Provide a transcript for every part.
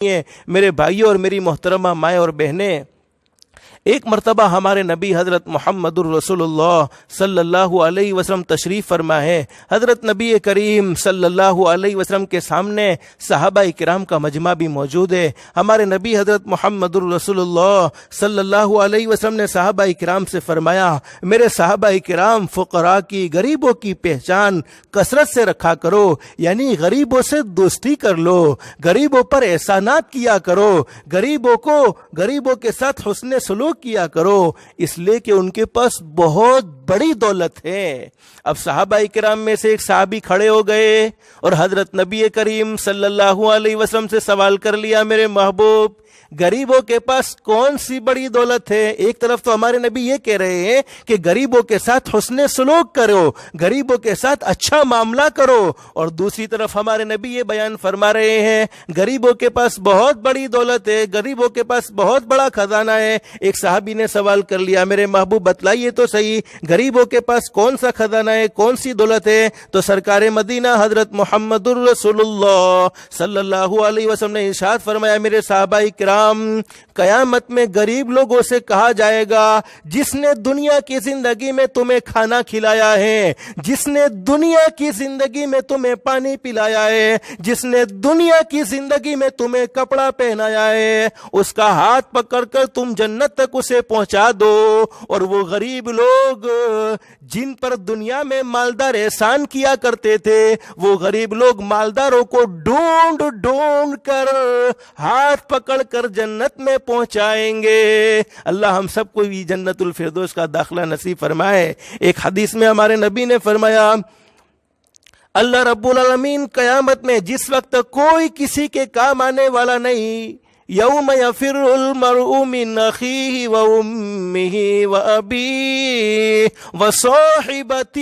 میرے بھائیوں اور میری محترمہ مائیں اور بہنیں، ایک مرتبہ ہمارے نبی حضرت محمد الرسول اللہ صلی اللہ علیہ وسلم تشریف فرما ہے۔ حضرت نبی کریم صلی اللہ علیہ وسلم کے سامنے صحابہ کرام کا مجمع بھی موجود ہے۔ ہمارے نبی حضرت محمد الرسول اللہ صلی اللہ علیہ وسلم نے صحابہ کرام سے فرمایا، میرے صحابہ کرام، فقراء کی، غریبوں کی پہچان کثرت سے رکھا کرو، یعنی غریبوں سے دوستی کر لو، غریبوں پر احسانات کیا کرو، غریبوں کے ساتھ حسن سلوک کیا کرو، اس لیے کہ ان کے پاس بہت بڑی دولت ہے۔ اب صحابہ کرام میں سے ایک صحابی کھڑے ہو گئے اور حضرت نبی کریم صلی اللہ علیہ وسلم سے سوال کر لیا، میرے محبوب، غریبوں کے پاس کون سی بڑی دولت ہے؟ ایک طرف تو ہمارے نبی یہ کہہ رہے ہیں کہ غریبوں کے ساتھ حسن سلوک کرو، غریبوں کے ساتھ اچھا معاملہ کرو، اور دوسری طرف ہمارے نبی یہ بیان فرما رہے ہیں غریبوں کے پاس بہت بڑی دولت ہے، غریبوں کے پاس بہت بڑا خزانہ ہے۔ ایک صحابی نے سوال کر لیا، میرے محبوب بتلائیے تو صحیح، غریبوں کے پاس کون سا خزانہ ہے، کون سی دولت ہے؟ تو سرکار مدینہ حضرت محمد الرسول اللہ صلی اللہ علیہ وسلم نے ارشاد فرمایا، میرے صحابہ کرام، قیامت میں غریب لوگوں سے کہا جائے گا، جس نے دنیا کی زندگی میں تمہیں کھانا کھلایا ہے، جس نے دنیا کی زندگی میں تمہیں پانی پلایا ہے، جس نے دنیا کی زندگی میں تمہیں کپڑا پہنایا ہے، اس کا ہاتھ پکڑ کر تم جنت تک اسے پہنچا دو۔ اور وہ غریب لوگ جن پر دنیا میں مالدار احسان کیا کرتے تھے، وہ غریب لوگ مالداروں کو ڈھونڈ ڈھونڈ کر ہاتھ پکڑ کر جنت میں پہنچائیں گے۔ اللہ ہم سب کو بھی جنت الفردوس کا داخلہ نصیب فرمائے۔ ایک حدیث میں ہمارے نبی نے فرمایا، اللہ رب العالمین قیامت میں جس وقت کوئی کسی کے کام آنے والا نہیں، یوم یفر المرء من اخیہ و امہ و ابیہ و صاحبتہ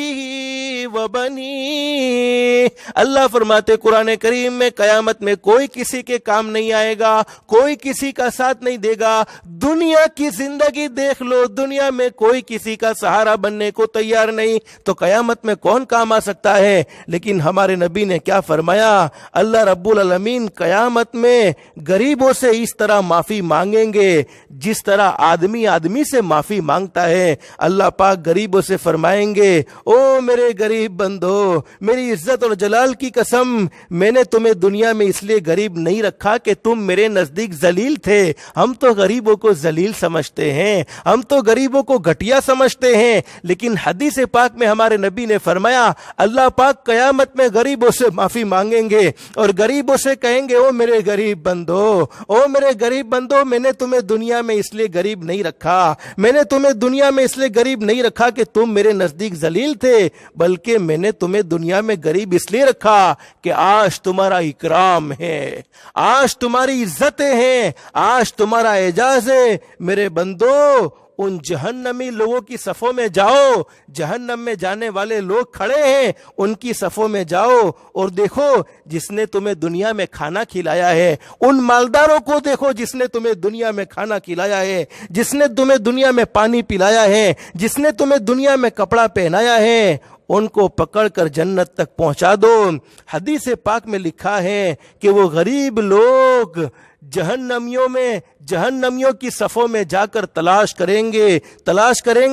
و بنیہ، اللہ فرماتے قرآن کریم میں قیامت میں کوئی کسی کے کام نہیں آئے گا، کوئی کسی کا ساتھ نہیں دے گا۔ دنیا کی زندگی دیکھ لو، دنیا میں کوئی کسی کا سہارا بننے کو تیار نہیں، تو قیامت میں کون کام آ سکتا ہے؟ لیکن ہمارے نبی نے کیا فرمایا، اللہ رب العالمین قیامت میں غریبوں سے اس طرح معافی مانگیں گے جس طرح آدمی سے معافی مانگتا ہے۔ اللہ پاک غریبوں سے فرمائیں گے، او میرے غریب بندو، میری عزت اور جلال کی قسم، میں نے تمہیں دنیا میں اس لیے غریب نہیں رکھا کہ تم میرے نزدیک ذلیل تھے۔ ہم تو غریبوں کو ذلیل سمجھتے ہیں، ہم تو غریبوں کو گھٹیا سمجھتے ہیں، لیکن حدیث پاک میں ہمارے نبی نے فرمایا، اللہ پاک قیامت میں غریبوں سے معافی مانگیں گے اور غریبوں سے کہیں گے، او میرے غریب بندو، او میرے غریب بندو، میں نے تمہیں دنیا میں اس لیے غریب نہیں رکھا، میں نے تمہیں دنیا میں اس لیے غریب نہیں رکھا کہ تم میرے نزدیک ذلیل تھے، بلکہ میں نے تمہیں دنیا میں غریب اس لیے رکھا کہ آج تمہارا اکرام ہے، آج تمہاری عزتیں ہیں، آج تمہارا اعزاز ہے۔ میرے بندو، ان جہنمی لوگوں کی صفوں میں جاؤ، جہنم میں جانے والے لوگ کھڑے ہیں، ان کی صفوں میں جاؤ اور دیکھو جس نے تمہیں دنیا میں کھانا کھلایا ہے، ان مالداروں کو دیکھو جس نے تمہیں دنیا میں کھانا کھلایا ہے، جس نے تمہیں دنیا میں پانی پلایا ہے، جس نے تمہیں دنیا میں کپڑا پہنایا ہے، ان کو پکڑ کر جنت تک پہنچا دو۔ حدیث پاک میں لکھا ہے کہ وہ غریب لوگ جہنمیوں کی صفوں میں جا کر تلاش کریں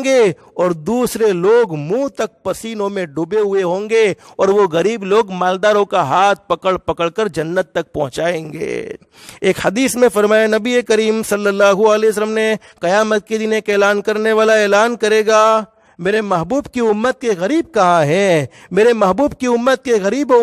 گے اور دوسرے لوگ منہ تک پسینوں میں ڈوبے ہوئے ہوں گے، اور وہ غریب لوگ مالداروں کا ہاتھ پکڑ کر جنت تک پہنچائیں گے۔ ایک حدیث میں فرمایا نبی کریم صلی اللہ علیہ وسلم نے، قیامت کے دن ایک اعلان کرنے والا اعلان کرے گا، میرے محبوب کی امت کے غریب کہاں ہیں؟ میرے محبوب کی امت کے غریبوں،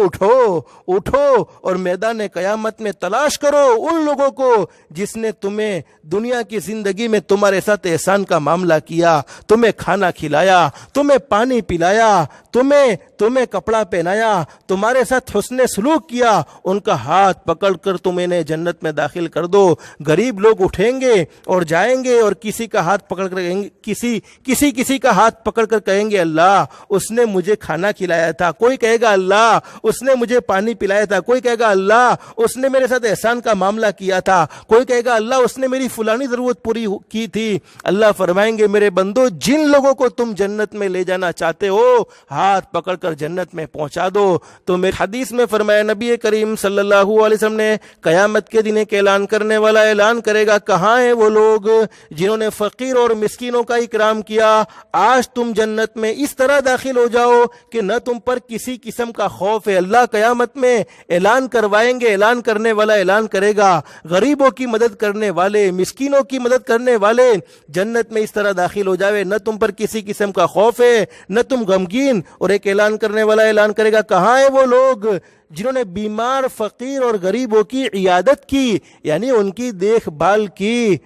اٹھو اور میدان قیامت میں تلاش کرو ان لوگوں کو جس نے تمہیں دنیا کی زندگی میں تمہارے ساتھ احسان کا معاملہ کیا، تمہیں کھانا کھلایا، تمہیں پانی پلایا، تمہیں کپڑا پہنایا، تمہارے ساتھ حسن سلوک کیا، ان کا ہاتھ پکڑ کر تم انہیں جنت میں داخل کر دو۔ غریب لوگ اٹھیں گے اور جائیں گے اور کسی کا ہاتھ پکڑ کر کسی کا ہاتھ پکڑ کر کہیں گے، اللہ اس نے مجھے کھانا کھلایا تھا، کوئی کہے گا اللہ اس نے مجھے پانی پلایا تھا، کوئی کہے گا اللہ اس نے میرے ساتھ احسان کا معاملہ کیا تھا، کوئی کہے گا اللہ اس نے میری فلانی ضرورت پوری کی تھی۔ اللہ فرمائیں گے، میرے بندو، جن لوگوں کو تم جنت میں لے جانا چاہتے ہو، ہاتھ پکڑ کر کر جنت میں پہنچا دو۔ تو میرے حدیث میں فرمایا نبی کریم صلی اللہ علیہ وسلم نے قیامت کے دن ایک اعلان کرنے والا اعلان کرے گا، کہاں ہیں وہ لوگ جنہوں نے فقیر اور مسکینوں کا اکرام کیا؟ آج تم جنت میں اس طرح داخل ہو جاؤ کہ نہ تم پر کسی قسم کا خوف ہے۔ اللہ قیامت میں اعلان کروائیں گے، اعلان کرنے والا اعلان کرے گا، غریبوں کی مدد کرنے والے، مسکینوں کی مدد کرنے والے جنت میں اس طرح داخل ہو جاوے، نہ تم پر کسی قسم کا خوف ہے نہ تم غمگین۔ اور ایک اعلان کرنے والا اعلان کرے گا، کہاں ہیں وہ لوگ جنہوں نے بیمار، فقیر اور غریبوں کی عیادت کی، یعنی ان کی دیکھ بھال کی؟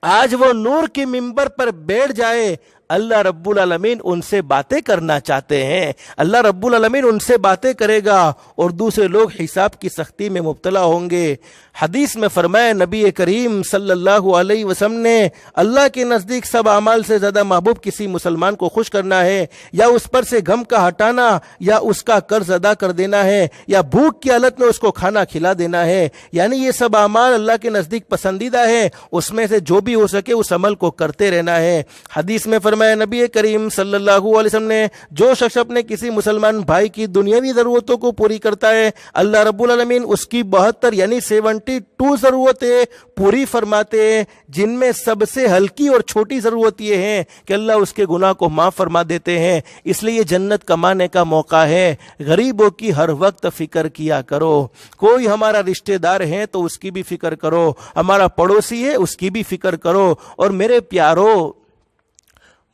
آج وہ نور کی ممبر پر بیٹھ جائے، اللہ رب العالمین ان سے باتیں کرنا چاہتے ہیں، اللہ رب العالمین ان سے باتیں کرے گا اور دوسرے لوگ حساب کی سختی میں مبتلا ہوں گے۔ حدیث میں فرمایا نبی کریم صلی اللہ علیہ وسلم نے، اللہ کے نزدیک سب اعمال سے زیادہ محبوب کسی مسلمان کو خوش کرنا ہے، یا اس پر سے غم کا ہٹانا، یا اس کا قرض ادا کر دینا ہے، یا بھوک کی حالت میں اس کو کھانا کھلا دینا ہے، یعنی یہ سب اعمال اللہ کے نزدیک پسندیدہ ہے، اس میں سے جو بھی ہو سکے اس عمل کو کرتے رہنا ہے۔ حدیث میں فرمایا نبی کریم صلی اللہ علیہ وسلم نے، جو شخص اپنے کسی مسلمان بھائی کی دنیاوی ضرورتوں کو پوری کرتا ہے، اللہ رب العالمین اس کی 72 یعنی 72 ضرورتیں پوری فرماتے ہیں، جن میں سب سے ہلکی اور چھوٹی ضرورت یہ ہے کہ اللہ اس کے گناہ کو معاف فرما دیتے ہیں۔ اس لیے جنت کمانے کا موقع ہے، غریبوں کی ہر وقت فکر کیا کرو۔ کوئی ہمارا رشتہ دار ہے تو اس کی بھی فکر کرو، ہمارا پڑوسی ہے اس کی بھی فکر کرو۔ اور میرے پیارو،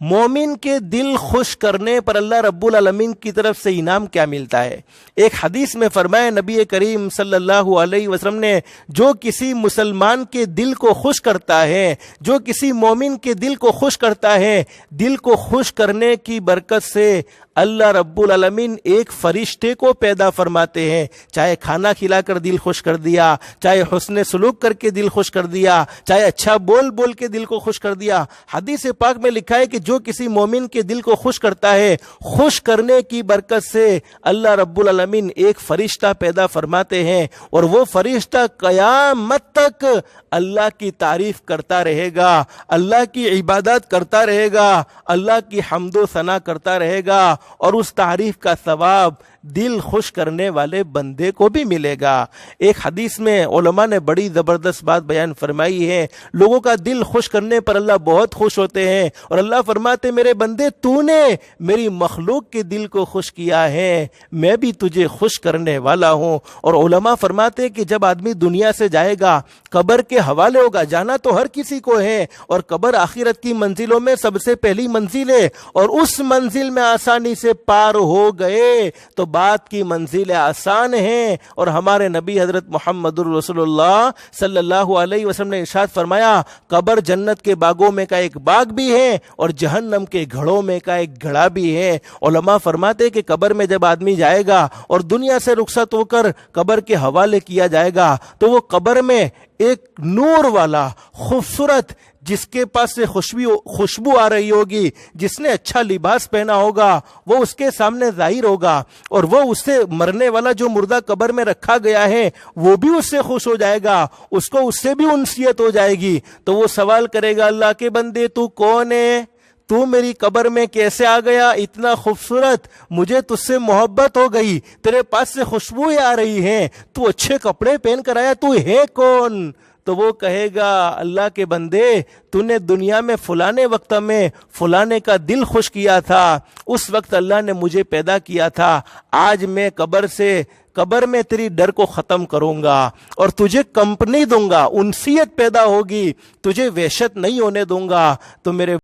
مومن کے دل خوش کرنے پر اللہ رب العالمین کی طرف سے انعام کیا ملتا ہے؟ ایک حدیث میں فرمایا نبی کریم صلی اللہ علیہ وسلم نے، جو کسی مسلمان کے دل کو خوش کرتا ہے، جو کسی مومن کے دل کو خوش کرتا ہے، دل کو خوش کرنے کی برکت سے اللہ رب العالمین ایک فرشتے کو پیدا فرماتے ہیں، چاہے کھانا کھلا کر دل خوش کر دیا، چاہے حسن سلوک کر کے دل خوش کر دیا، چاہے اچھا بول بول کے دل کو خوش کر دیا۔ حدیث پاک میں لکھا ہے کہ جو کسی مومن کے دل کو خوش کرتا ہے، خوش کرنے کی برکت سے اللہ رب العالمین ایک فرشتہ پیدا فرماتے ہیں، اور وہ فرشتہ قیامت تک اللہ کی تعریف کرتا رہے گا، اللہ کی عبادت کرتا رہے گا، اللہ کی حمد و ثنا کرتا رہے گا، اور اس تعریف کا ثواب دل خوش کرنے والے بندے کو بھی ملے گا۔ ایک حدیث میں علماء نے بڑی زبردست بات بیان فرمائی ہے، لوگوں کا دل خوش کرنے پر اللہ بہت خوش ہوتے ہیں، اور اللہ فرماتے میرے بندے تو نے میری مخلوق کے دل کو خوش کیا ہے، میں بھی تجھے خوش کرنے والا ہوں۔ اور علماء فرماتے کہ جب آدمی دنیا سے جائے گا، قبر کے حوالے ہوگا، جانا تو ہر کسی کو ہے، اور قبر آخرت کی منزلوں میں سب سے پہلی منزل ہے، اور اس منزل میں آسانی سے پار ہو گئے تو بات کی منزل آسان ہیں۔ اور ہمارے نبی حضرت محمد رسول اللہ صلی اللہ علیہ وسلم نے ارشاد فرمایا، قبر جنت کے باغوں میں کا ایک باغ بھی ہے اور جہنم کے گھڑوں میں کا ایک گھڑا بھی ہے۔ علماء فرماتے کہ قبر میں جب آدمی جائے گا اور دنیا سے رخصت ہو کر قبر کے حوالے کیا جائے گا، تو وہ قبر میں ایک نور والا خوبصورت، جس کے پاس سے خوشبو آ رہی ہوگی، جس نے اچھا لباس پہنا ہوگا، وہ اس کے سامنے ظاہر ہوگا، اور وہ اس سے مرنے والا جو مردہ قبر میں رکھا گیا ہے وہ بھی اس سے خوش ہو جائے گا، اس کو اس سے بھی انسیت ہو جائے گی۔ تو وہ سوال کرے گا، اللہ کے بندے تو کون ہے؟ تو میری قبر میں کیسے آ گیا؟ اتنا خوبصورت، مجھے تجھ سے محبت ہو گئی، تیرے پاس سے خوشبوئیں آ رہی ہیں، تو اچھے کپڑے پہن کر آیا، تو ہے کون؟ تو وہ کہے گا، اللہ کے بندے تو نے دنیا میں فلانے وقت میں فلانے کا دل خوش کیا تھا، اس وقت اللہ نے مجھے پیدا کیا تھا، آج میں قبر میں تیری ڈر کو ختم کروں گا اور تجھے کمپنی دوں گا، انسیت پیدا ہوگی، تجھے وحشت نہیں ہونے دوں گا۔ تو میرے